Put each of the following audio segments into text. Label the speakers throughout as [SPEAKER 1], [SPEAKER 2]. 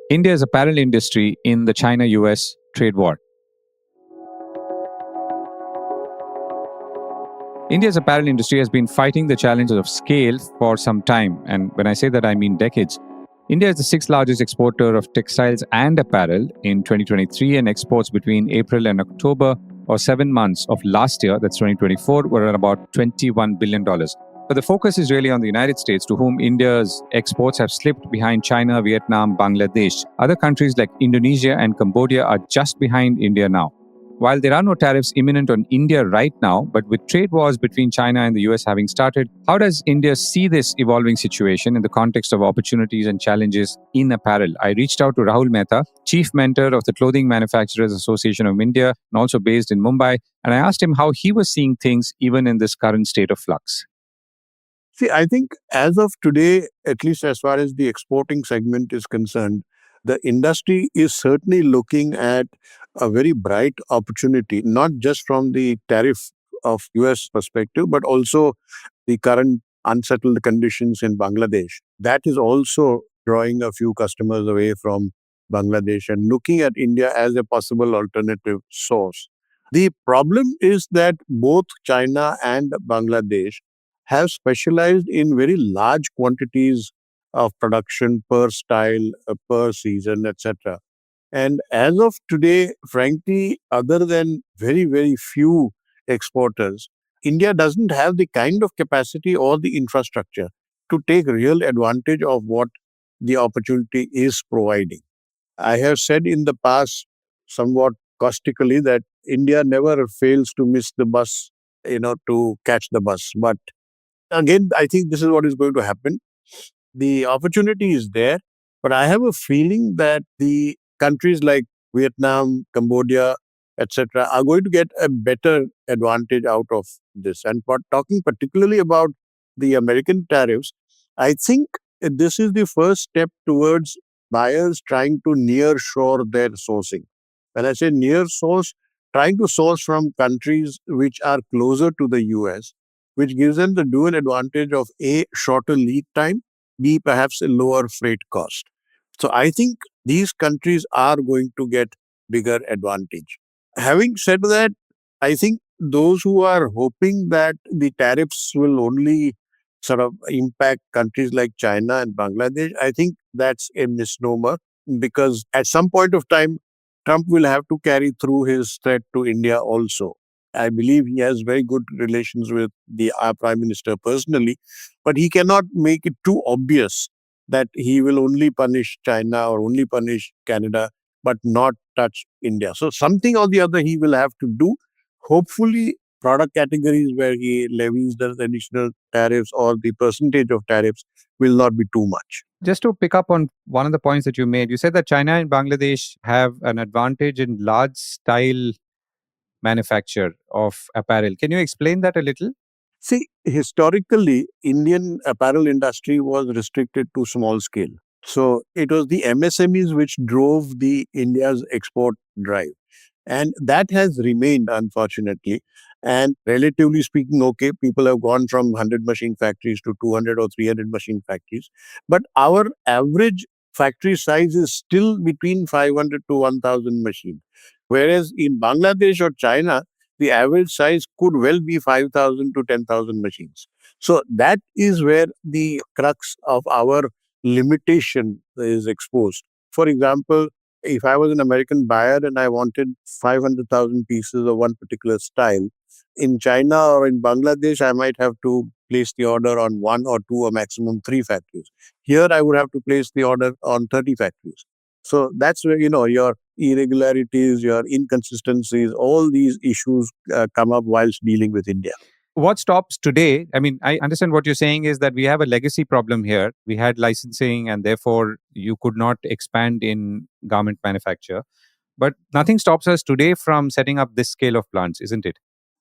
[SPEAKER 1] India's apparel industry in the China US trade war. India's apparel industry has been fighting the challenges of scale for some time. And when I say that, I mean decades. India is the sixth largest exporter of textiles and apparel in 2023, and exports between April and October, or 7 months of last year, that's 2024, were at about $21 billion. But the focus is really on the United States, to whom India's exports have slipped behind China, Vietnam, Bangladesh. Other countries like Indonesia and Cambodia are just behind India now. While there are no tariffs imminent on India right now, but with trade wars between China and the US having started, how does India see this evolving situation in the context of opportunities and challenges in apparel? I reached out to Rahul Mehta, Chief Mentor of the Clothing Manufacturers Association of India and also based in Mumbai, and I asked him how he was seeing things even in this current state of flux.
[SPEAKER 2] See, I think as of today, at least as far as the exporting segment is concerned, the industry is certainly looking at a very bright opportunity, not just from the tariff of US perspective, but also the current unsettled conditions in Bangladesh. That is also drawing a few customers away from Bangladesh and looking at India as a possible alternative source. The problem is that both China and Bangladesh have specialized in very large quantities of production per style, per season, etc. And as of today, frankly, other than very, very few exporters, India doesn't have the kind of capacity or the infrastructure to take real advantage of what the opportunity is providing. I have said in the past, somewhat caustically, that India never fails to miss the bus, to catch the bus. But again, I think this is what is going to happen. The opportunity is there, but I have a feeling that the countries like Vietnam, Cambodia, etc., are going to get a better advantage out of this. And for talking particularly about the American tariffs, I think this is the first step towards buyers trying to near shore their sourcing. When I say near source, trying to source from countries which are closer to the US, which gives them the dual advantage of A, shorter lead time, B, perhaps a lower freight cost. So I think these countries are going to get bigger advantage. Having said that, I think those who are hoping that the tariffs will only sort of impact countries like China and Bangladesh, I think that's a misnomer, because at some point of time, Trump will have to carry through his threat to India also. I believe he has very good relations with our Prime Minister personally, but he cannot make it too obvious that he will only punish China or only punish Canada, but not touch India. So something or the other he will have to do. Hopefully, product categories where he levies the additional tariffs or the percentage of tariffs will not be too much.
[SPEAKER 1] Just to pick up on one of the points that you made, you said that China and Bangladesh have an advantage in large style manufacture of apparel. Can you explain that a little?
[SPEAKER 2] See, historically, Indian apparel industry was restricted to small scale. So it was the MSMEs which drove the India's export drive. And that has remained, unfortunately. And relatively speaking, okay, people have gone from 100 machine factories to 200 or 300 machine factories. But our average factory size is still between 500 to 1,000 machines. Whereas in Bangladesh or China, the average size could well be 5,000 to 10,000 machines. So that is where the crux of our limitation is exposed. For example, if I was an American buyer and I wanted 500,000 pieces of one particular style, in China or in Bangladesh, I might have to place the order on one or two or maximum three factories. Here, I would have to place the order on 30 factories. So that's where, your irregularities, your inconsistencies, all these issues come up whilst dealing with India.
[SPEAKER 1] What stops today? I mean, I understand what you're saying is that we have a legacy problem here. We had licensing and therefore you could not expand in garment manufacture. But nothing stops us today from setting up this scale of plants, isn't it?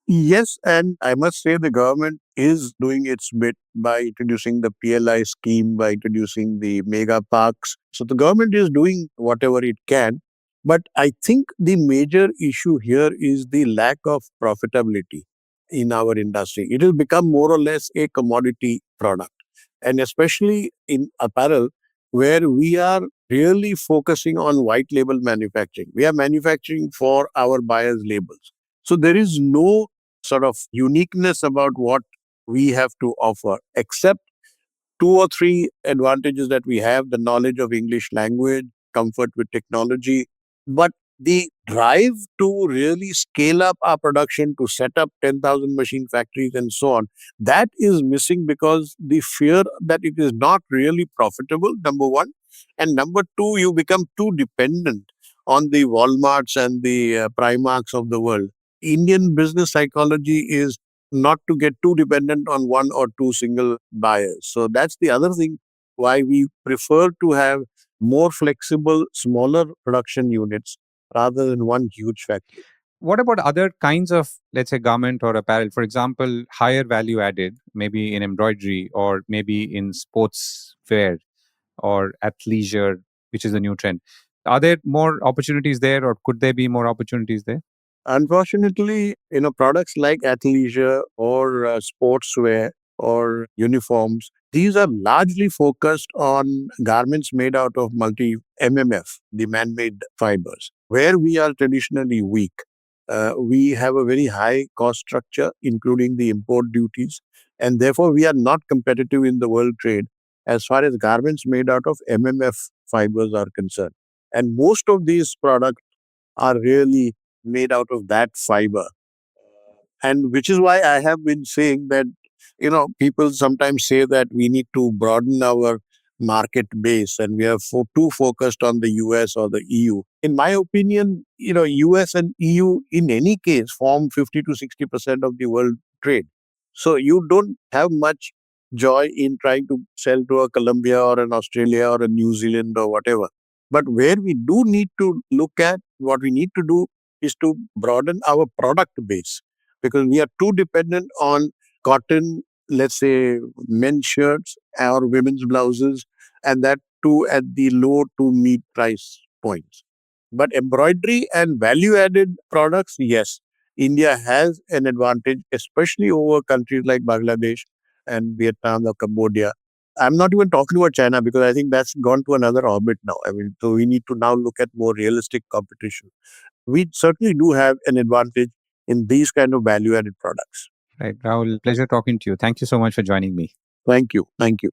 [SPEAKER 2] Yes, and I must say the government is doing its bit by introducing the PLI scheme, by introducing the mega parks. So the government is doing whatever it can. But I think the major issue here is the lack of profitability in our industry. It has become more or less a commodity product. And especially in apparel, where we are really focusing on white label manufacturing. We are manufacturing for our buyers' labels. So there is no sort of uniqueness about what we have to offer, except two or three advantages that we have: the knowledge of English language, comfort with technology. But the drive to really scale up our production, to set up 10,000 machine factories and so on, that is missing because the fear that it is not really profitable, number one. And number two, you become too dependent on the Walmarts and the Primarks of the world. Indian business psychology is not to get too dependent on one or two single buyers. So that's the other thing why we prefer to have more flexible, smaller production units rather than one huge factory.
[SPEAKER 1] What about other kinds of, let's say, garment or apparel? For example, higher value added, maybe in embroidery or maybe in sports wear or athleisure, which is a new trend. Are there more opportunities there, or could there be more opportunities there?
[SPEAKER 2] Unfortunately, products like athleisure or sportswear or uniforms, these are largely focused on garments made out of multi MMF, the man-made fibers, where we are traditionally weak. We have a very high cost structure, including the import duties, and therefore we are not competitive in the world trade as far as garments made out of MMF fibers are concerned. And most of these products are really made out of that fiber. And which is why I have been saying that, people sometimes say that we need to broaden our market base and we are too focused on the US or the EU. In my opinion, US and EU in any case form 50 to 60% of the world trade. So you don't have much joy in trying to sell to a Colombia or an Australia or a New Zealand or whatever. But where we do need to look at, what we need to do is to broaden our product base, because we are too dependent on cotton, let's say men's shirts or women's blouses, and that too at the low to mid price points. But embroidery and value added products, yes, India has an advantage, especially over countries like Bangladesh and Vietnam or Cambodia. I'm not even talking about China because I think that's gone to another orbit now. I mean, so we need to now look at more realistic competition. We certainly do have an advantage in these kind of value added products.
[SPEAKER 1] Right, Rahul, pleasure talking to you. Thank you so much for joining me.
[SPEAKER 2] Thank you. Thank you.